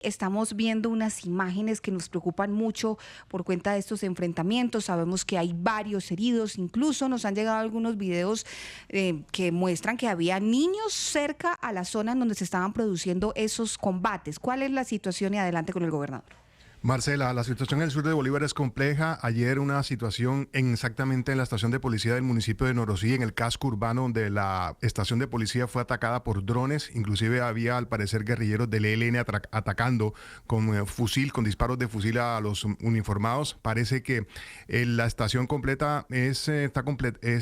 Estamos viendo unas imágenes que nos preocupan mucho por cuenta de estos enfrentamientos. Sabemos que hay varios heridos, incluso nos han llegado algunos videos que muestran que había niños cerca a la zona en donde se estaban produciendo esos combates. ¿Cuál es la situación? Y adelante con el gobernador. Marcela, la situación en el sur de Bolívar es compleja. Ayer una situación exactamente en la estación de policía del municipio de Norosí, en el casco urbano, donde la estación de policía fue atacada por drones. Inclusive había, al parecer, guerrilleros del ELN atacando con fusil, con disparos de fusil a los uniformados. Parece que la estación completa es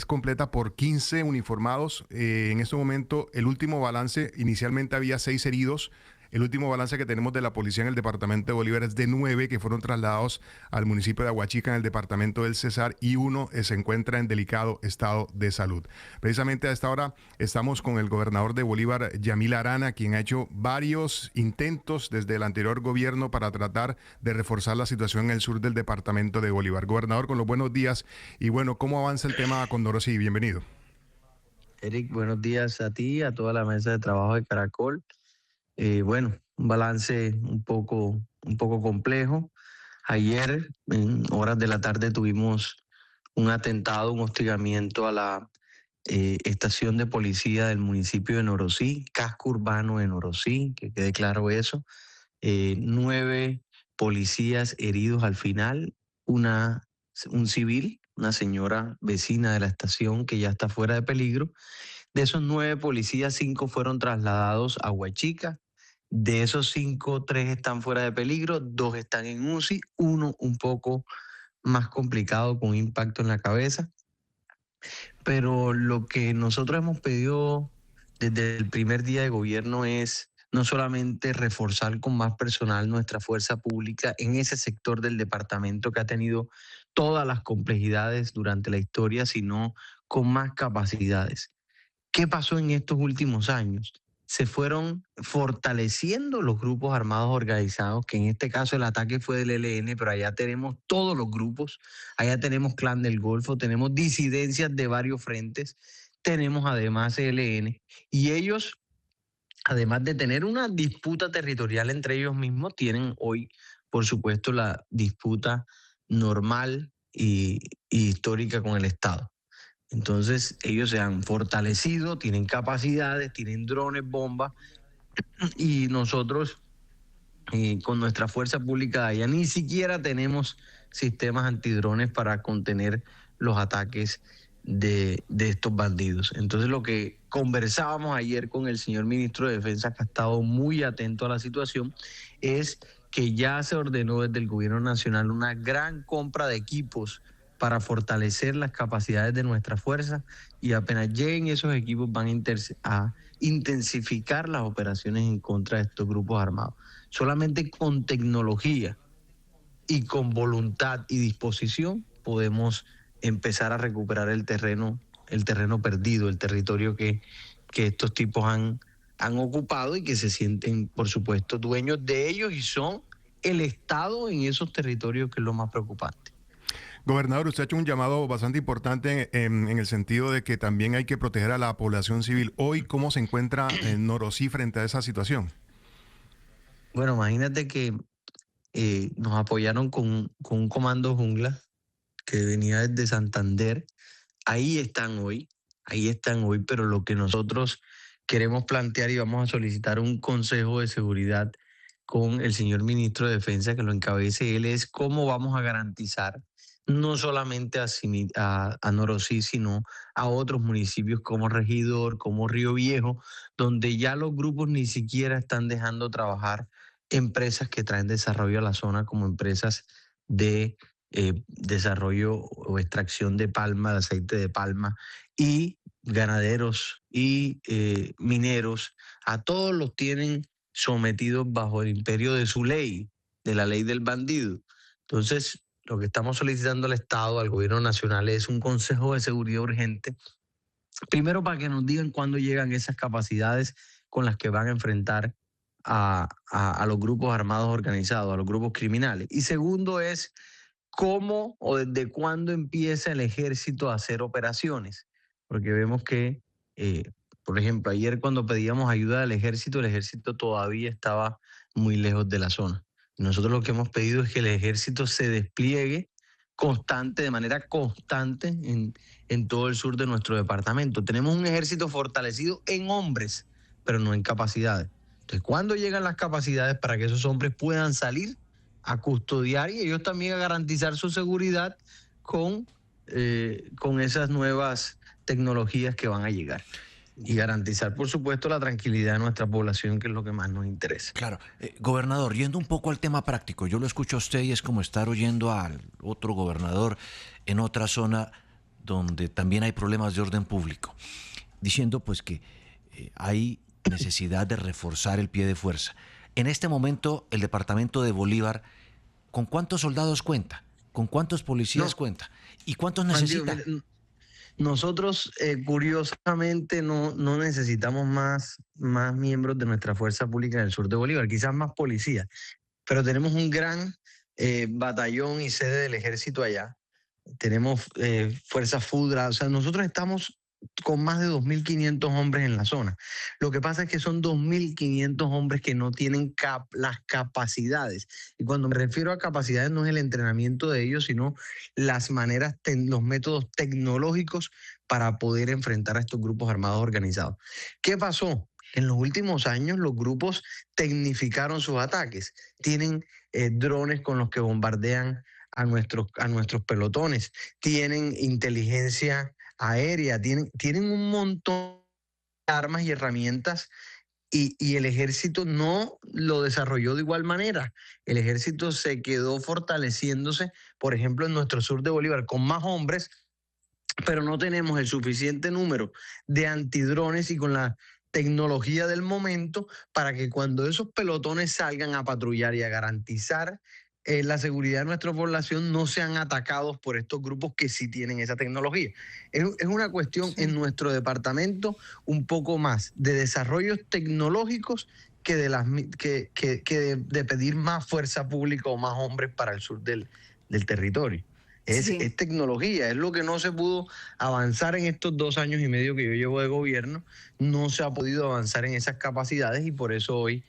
completa por 15 uniformados. En este momento, el último balance, inicialmente había 6 heridos. El último balance que tenemos de la policía en el departamento de Bolívar es de 9 que fueron trasladados al municipio de Aguachica en el departamento del Cesar y uno se encuentra en delicado estado de salud. Precisamente a esta hora estamos con el gobernador de Bolívar, Yamil Arana, quien ha hecho varios intentos desde el anterior gobierno para tratar de reforzar la situación en el sur del departamento de Bolívar. Gobernador, con los buenos días y bueno, ¿cómo avanza el tema con Norosí? Bienvenido. Eric, buenos días a ti, a toda la mesa de trabajo de Caracol. Bueno, un balance un poco complejo. Ayer, en horas de la tarde, tuvimos un atentado, un hostigamiento a la estación de policía del municipio de Norosí, casco urbano de Norosí, que quede claro eso. 9 policías heridos al final, un civil, una señora vecina de la estación que ya está fuera de peligro. De esos 9 policías, 5 fueron trasladados a Huachica. De esos 5, 3 están fuera de peligro, 2 están en UCI, uno un poco más complicado con impacto en la cabeza. Pero lo que nosotros hemos pedido desde el primer día de gobierno es no solamente reforzar con más personal nuestra fuerza pública en ese sector del departamento que ha tenido todas las complejidades durante la historia, sino con más capacidades. ¿Qué pasó en estos últimos años? Se fueron fortaleciendo los grupos armados organizados, que en este caso el ataque fue del ELN, pero allá tenemos todos los grupos, allá tenemos Clan del Golfo, tenemos disidencias de varios frentes, tenemos además ELN, y ellos, además de tener una disputa territorial entre ellos mismos, tienen hoy, por supuesto, la disputa normal y histórica con el Estado. Entonces ellos se han fortalecido, tienen capacidades, tienen drones, bombas, y nosotros con nuestra fuerza pública allá ni siquiera tenemos sistemas antidrones para contener los ataques de estos bandidos. Entonces lo que conversábamos ayer con el señor ministro de Defensa, que ha estado muy atento a la situación, es que ya se ordenó desde el gobierno nacional una gran compra de equipos para fortalecer las capacidades de nuestra fuerza, y apenas lleguen esos equipos van a intensificar las operaciones en contra de estos grupos armados. Solamente con tecnología y con voluntad y disposición podemos empezar a recuperar el terreno perdido, el territorio que estos tipos han ocupado y que se sienten, por supuesto, dueños de ellos y son el Estado en esos territorios, que es lo más preocupante. Gobernador, usted ha hecho un llamado bastante importante en el sentido de que también hay que proteger a la población civil. Hoy, ¿cómo se encuentra Norosí frente a esa situación? Bueno, imagínate que nos apoyaron con un comando jungla que venía desde Santander. Ahí están hoy, pero lo que nosotros queremos plantear, y vamos a solicitar un consejo de seguridad con el señor ministro de Defensa que lo encabece él, es cómo vamos a garantizar no solamente a Norosí, sino a otros municipios como Regidor, como Río Viejo, donde ya los grupos ni siquiera están dejando trabajar empresas que traen desarrollo a la zona, como empresas de desarrollo o extracción de palma, de aceite de palma, y ganaderos y mineros. A todos los tienen sometidos bajo el imperio de su ley, de la ley del bandido. Entonces, lo que estamos solicitando al Estado, al gobierno nacional, es un consejo de seguridad urgente, primero para que nos digan cuándo llegan esas capacidades con las que van a enfrentar a los grupos armados organizados, a los grupos criminales. Y segundo es cómo o desde cuándo empieza el ejército a hacer operaciones, porque vemos que Por ejemplo, ayer cuando pedíamos ayuda del ejército, el ejército todavía estaba muy lejos de la zona. Nosotros lo que hemos pedido es que el ejército se despliegue de manera constante en todo el sur de nuestro departamento. Tenemos un ejército fortalecido en hombres, pero no en capacidades. Entonces, ¿cuándo llegan las capacidades para que esos hombres puedan salir a custodiar y ellos también a garantizar su seguridad con esas nuevas tecnologías que van a llegar? Y garantizar, por supuesto, la tranquilidad de nuestra población, que es lo que más nos interesa. Claro. Gobernador, yendo un poco al tema práctico, yo lo escucho a usted y es como estar oyendo al otro gobernador en otra zona donde también hay problemas de orden público, diciendo pues que hay necesidad de reforzar el pie de fuerza. En este momento, el departamento de Bolívar, ¿con cuántos soldados cuenta? ¿Con cuántos policías cuenta? ¿Y cuántos necesita? Nosotros, curiosamente, no necesitamos más miembros de nuestra fuerza pública en el sur de Bolívar, quizás más policías, pero tenemos un gran batallón y sede del ejército allá. Tenemos fuerzas FUDRA, o sea, nosotros estamos con más de 2.500 hombres en la zona. Lo que pasa es que son 2.500 hombres que no tienen las capacidades. Y cuando me refiero a capacidades no es el entrenamiento de ellos, sino las maneras, los métodos tecnológicos para poder enfrentar a estos grupos armados organizados. ¿Qué pasó? En los últimos años los grupos tecnificaron sus ataques. Tienen drones con los que bombardean a nuestros pelotones. Tienen inteligencia aérea, tienen un montón de armas y herramientas y el ejército no lo desarrolló de igual manera. El ejército se quedó fortaleciéndose, por ejemplo, en nuestro sur de Bolívar, con más hombres, pero no tenemos el suficiente número de antidrones y con la tecnología del momento para que cuando esos pelotones salgan a patrullar y a garantizar la seguridad de nuestra población no sean atacados por estos grupos que sí tienen esa tecnología. Es una cuestión en nuestro departamento un poco más de desarrollos tecnológicos que de pedir más fuerza pública o más hombres para el sur del territorio. Es tecnología, es lo que no se pudo avanzar en estos 2 años y medio que yo llevo de gobierno, no se ha podido avanzar en esas capacidades y por eso hoy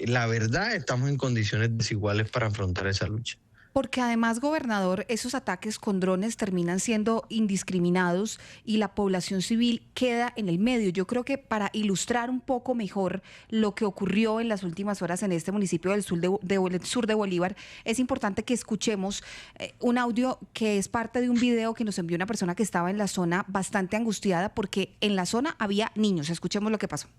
la verdad, estamos en condiciones desiguales para afrontar esa lucha. Porque además, gobernador, esos ataques con drones terminan siendo indiscriminados y la población civil queda en el medio. Yo creo que para ilustrar un poco mejor lo que ocurrió en las últimas horas en este municipio del sur de Bolívar, es importante que escuchemos un audio que es parte de un video que nos envió una persona que estaba en la zona bastante angustiada porque en la zona había niños. Escuchemos lo que pasó.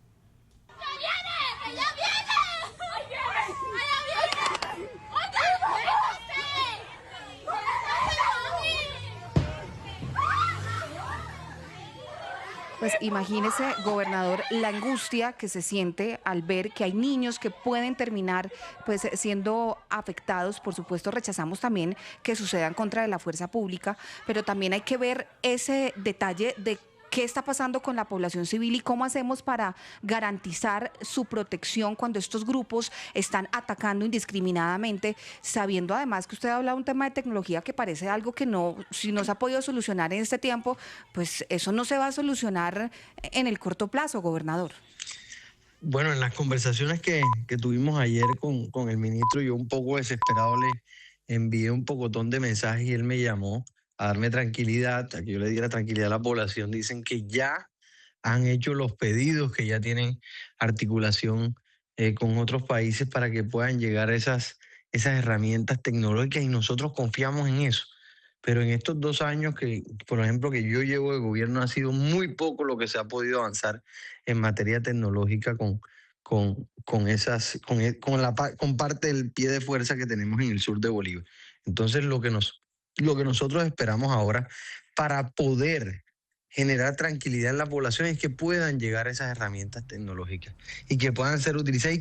Pues imagínese, gobernador, la angustia que se siente al ver que hay niños que pueden terminar pues siendo afectados. Por supuesto, rechazamos también que suceda en contra de la fuerza pública, pero también hay que ver ese detalle de qué está pasando con la población civil y cómo hacemos para garantizar su protección cuando estos grupos están atacando indiscriminadamente, sabiendo además que usted ha hablado de un tema de tecnología que parece algo que no, si no se ha podido solucionar en este tiempo, pues eso no se va a solucionar en el corto plazo, gobernador. Bueno, en las conversaciones que tuvimos ayer con el ministro, yo un poco desesperado le envié un pocotón de mensajes y él me llamó a darme tranquilidad, a que yo le diera tranquilidad a la población. Dicen que ya han hecho los pedidos, que ya tienen articulación con otros países para que puedan llegar esas herramientas tecnológicas y nosotros confiamos en eso. Pero en estos 2 años que, por ejemplo, que yo llevo de gobierno ha sido muy poco lo que se ha podido avanzar en materia tecnológica con parte del pie de fuerza que tenemos en el sur de Bolívar. Entonces lo que nosotros esperamos ahora para poder generar tranquilidad en la población es que puedan llegar esas herramientas tecnológicas y que puedan ser utilizadas y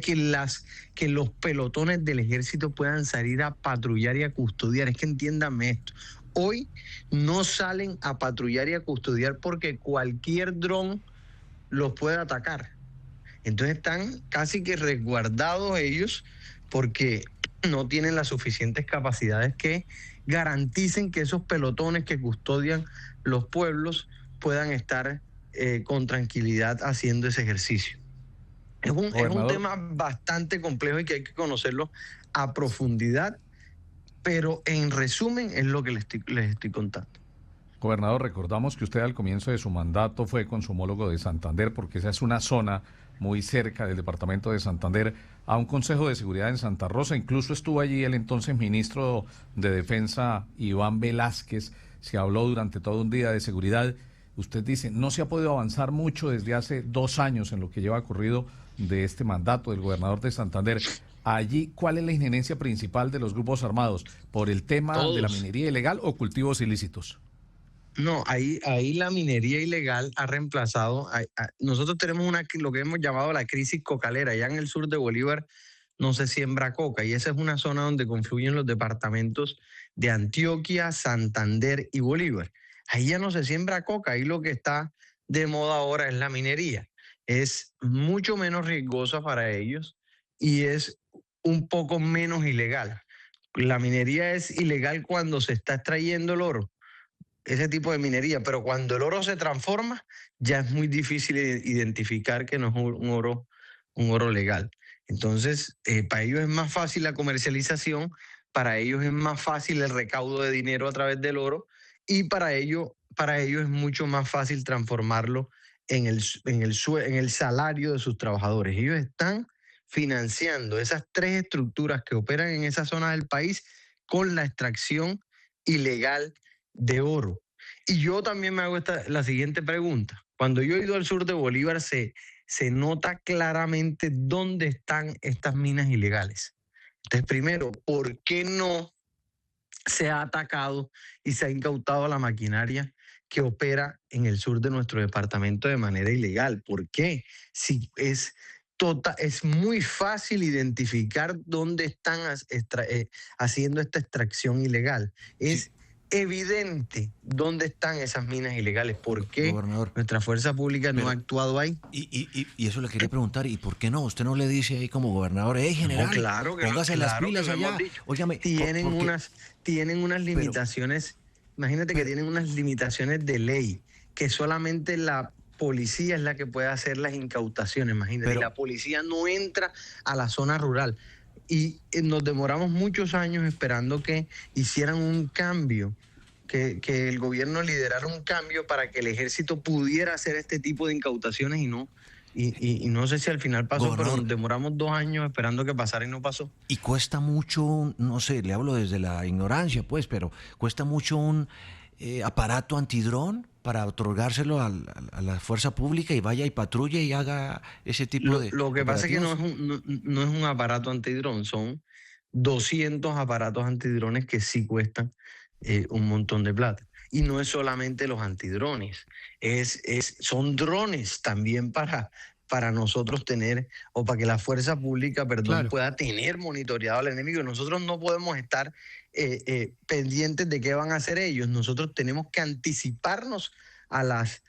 que los pelotones del ejército puedan salir a patrullar y a custodiar. Es que entiéndanme esto. Hoy no salen a patrullar y a custodiar porque cualquier dron los puede atacar. Entonces están casi que resguardados ellos porque no tienen las suficientes capacidades que garanticen que esos pelotones que custodian los pueblos puedan estar con tranquilidad haciendo ese ejercicio. Es un tema bastante complejo y que hay que conocerlo a profundidad, pero en resumen es lo que les estoy contando. Gobernador, recordamos que usted al comienzo de su mandato fue con su homólogo de Santander, porque esa es una zona muy cerca del departamento de Santander, a un Consejo de Seguridad en Santa Rosa. Incluso estuvo allí el entonces ministro de Defensa, Iván Velázquez. Se habló durante todo un día de seguridad. Usted dice, no se ha podido avanzar mucho desde hace 2 años en lo que lleva corrido de este mandato del gobernador de Santander. Allí, ¿cuál es la injerencia principal de los grupos armados? ¿Por el tema de la minería ilegal o cultivos ilícitos? No, ahí la minería ilegal ha reemplazado. Nosotros tenemos lo que hemos llamado la crisis cocalera. Allá en el sur de Bolívar no se siembra coca y esa es una zona donde confluyen los departamentos de Antioquia, Santander y Bolívar. Ahí ya no se siembra coca, ahí lo que está de moda ahora es la minería. Es mucho menos riesgosa para ellos y es un poco menos ilegal. La minería es ilegal cuando se está extrayendo el oro, ese tipo de minería, pero cuando el oro se transforma, ya es muy difícil identificar que no es un oro legal. Entonces, para ellos es más fácil la comercialización, para ellos es más fácil el recaudo de dinero a través del oro y para ellos es mucho más fácil transformarlo en el salario de sus trabajadores. Ellos están financiando esas 3 estructuras que operan en esa zona del país con la extracción ilegal de oro. Y yo también me hago la siguiente pregunta. Cuando yo he ido al sur de Bolívar, se nota claramente dónde están estas minas ilegales. Entonces, primero, ¿por qué no se ha atacado y se ha incautado la maquinaria que opera en el sur de nuestro departamento de manera ilegal? ¿Por qué? Si es muy fácil identificar dónde están haciendo esta extracción ilegal. Es evidente dónde están esas minas ilegales. ¿Por qué nuestra fuerza pública no ha actuado ahí? Y eso le quería preguntar, ¿y por qué no? Usted no le dice ahí como gobernador, general, no, claro que póngase las pilas allá. Óigame, tienen unas limitaciones, imagínate que tienen unas limitaciones de ley, que solamente la policía es la que puede hacer las incautaciones, imagínate, y la policía no entra a la zona rural. Y nos demoramos muchos años esperando que hicieran un cambio, que el gobierno liderara un cambio para que el ejército pudiera hacer este tipo de incautaciones y no sé si al final pasó, gobernador, pero nos demoramos 2 años esperando que pasara y no pasó. Y cuesta mucho, no sé, le hablo desde la ignorancia, pues, pero cuesta mucho un aparato antidrón para otorgárselo a la fuerza pública y vaya y patrulle y haga ese tipo de... Lo que pasa es que no es un aparato antidrón, son 200 aparatos antidrones que sí cuestan un montón de plata. Y no es solamente los antidrones, son drones también para nosotros tener, o para que la fuerza pública, claro, pueda tener monitoreado al enemigo. Nosotros no podemos estar pendientes de qué van a hacer ellos. Nosotros tenemos que anticiparnos a las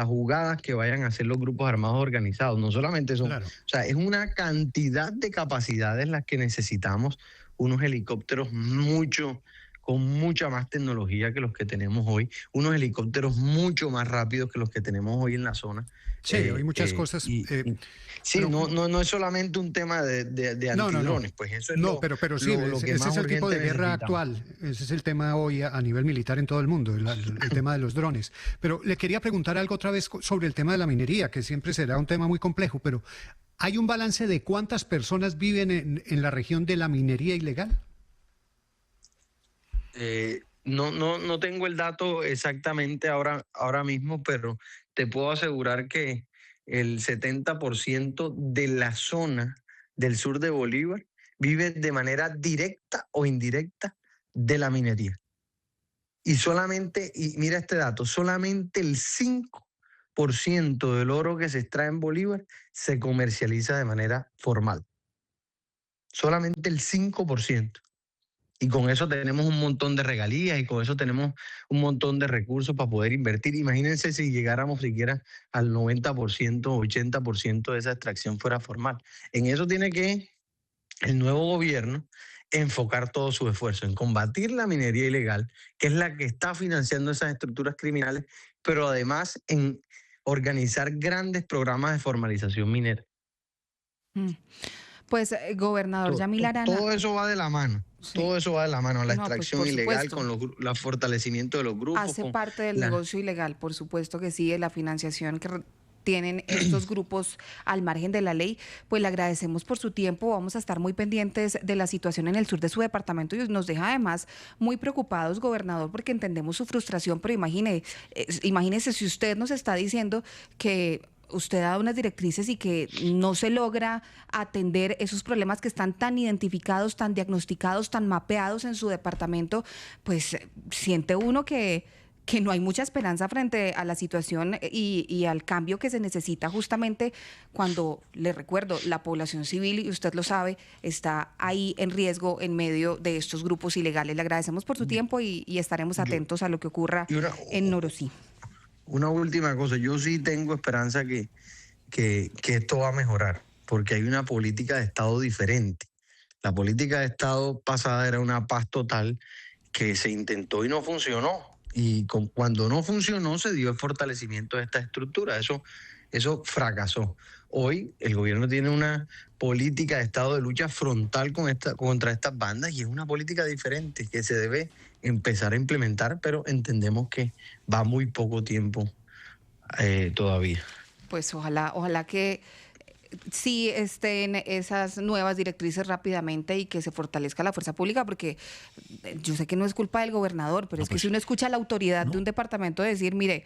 jugadas que vayan a hacer los grupos armados organizados. No solamente son, claro, o sea, es una cantidad de capacidades las que necesitamos, unos helicópteros con mucha más tecnología que los que tenemos hoy, unos helicópteros mucho más rápidos que los que tenemos hoy en la zona. Sí, hay muchas cosas. Sí, pero, no es solamente un tema de antidrones, pues eso es pero sí, ese es el tipo de guerra actual. Ese es el tema hoy a nivel militar en todo el mundo, el tema de los drones. Pero le quería preguntar algo otra vez sobre el tema de la minería, que siempre será un tema muy complejo, pero ¿hay un balance de cuántas personas viven en la región de la minería ilegal? No tengo el dato exactamente ahora mismo, pero te puedo asegurar que el 70% de la zona del sur de Bolívar vive de manera directa o indirecta de la minería. Y mira este dato, solamente el 5% del oro que se extrae en Bolívar se comercializa de manera formal. Solamente el 5%. Y con eso tenemos un montón de regalías y con eso tenemos un montón de recursos para poder invertir. Imagínense si llegáramos siquiera al 90% o 80% de esa extracción fuera formal. En eso tiene que el nuevo gobierno enfocar todo su esfuerzo en combatir la minería ilegal, que es la que está financiando esas estructuras criminales, pero además en organizar grandes programas de formalización minera. Mm. Pues, gobernador Yamil Arana. Todo eso va de la mano. Sí. Todo eso va de la mano. La No, pues, extracción por ilegal, supuesto. con el fortalecimiento de los grupos. Hace parte del negocio ilegal, por supuesto que sí, de la financiación que tienen estos grupos al margen de la ley. Pues le agradecemos por su tiempo, vamos a estar muy pendientes de la situación en el sur de su departamento y nos deja además muy preocupados, gobernador, porque entendemos su frustración, pero imagínese si usted nos está diciendo que usted ha dado unas directrices y que no se logra atender esos problemas que están tan identificados, tan diagnosticados, tan mapeados en su departamento, pues siente uno que no hay mucha esperanza frente a la situación y al cambio que se necesita justamente cuando, le recuerdo, la población civil, y usted lo sabe, está ahí en riesgo en medio de estos grupos ilegales. Le agradecemos por su tiempo y estaremos atentos a lo que ocurra en Norosí. Una última cosa, yo sí tengo esperanza que esto va a mejorar, porque hay una política de Estado diferente. La política de Estado pasada era una paz total que se intentó y no funcionó. Y cuando no funcionó se dio el fortalecimiento de esta estructura. Eso fracasó. Hoy el gobierno tiene una política de Estado de lucha frontal contra estas bandas y es una política diferente que se debe empezar a implementar, pero entendemos que va muy poco tiempo todavía. Pues ojalá que sí estén esas nuevas directrices rápidamente y que se fortalezca la fuerza pública, porque yo sé que no es culpa del gobernador, pero es que si uno escucha a la autoridad de un departamento decir, mire,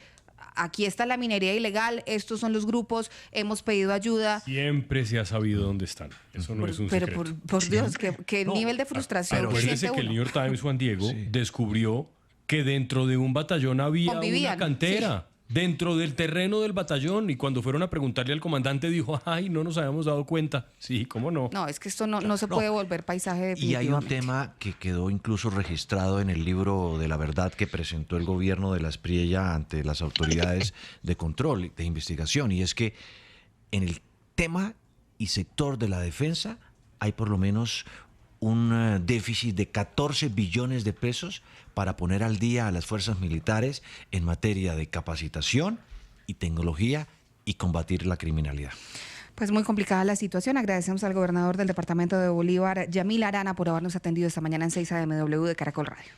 aquí está la minería ilegal, estos son los grupos, hemos pedido ayuda. Siempre se ha sabido dónde están. Eso no es un secreto. Pero por Dios, ¿qué nivel de frustración Pero acuérdese que el New York Times, Juan Diego, descubrió que dentro de un batallón había una cantera. Sí. Dentro del terreno del batallón, y cuando fueron a preguntarle al comandante dijo, ay, no nos habíamos dado cuenta. Sí, ¿cómo no? No, es que esto no se puede volver paisaje definitivamente. Y hay un tema que quedó incluso registrado en el libro de la verdad que presentó el gobierno de la Espriella ante las autoridades de control, de investigación, y es que en el tema y sector de la defensa hay por lo menos un déficit de 14 billones de pesos para poner al día a las fuerzas militares en materia de capacitación y tecnología y combatir la criminalidad. Pues muy complicada la situación. Agradecemos al gobernador del departamento de Bolívar, Yamil Arana, por habernos atendido esta mañana en 6 AM de Caracol Radio.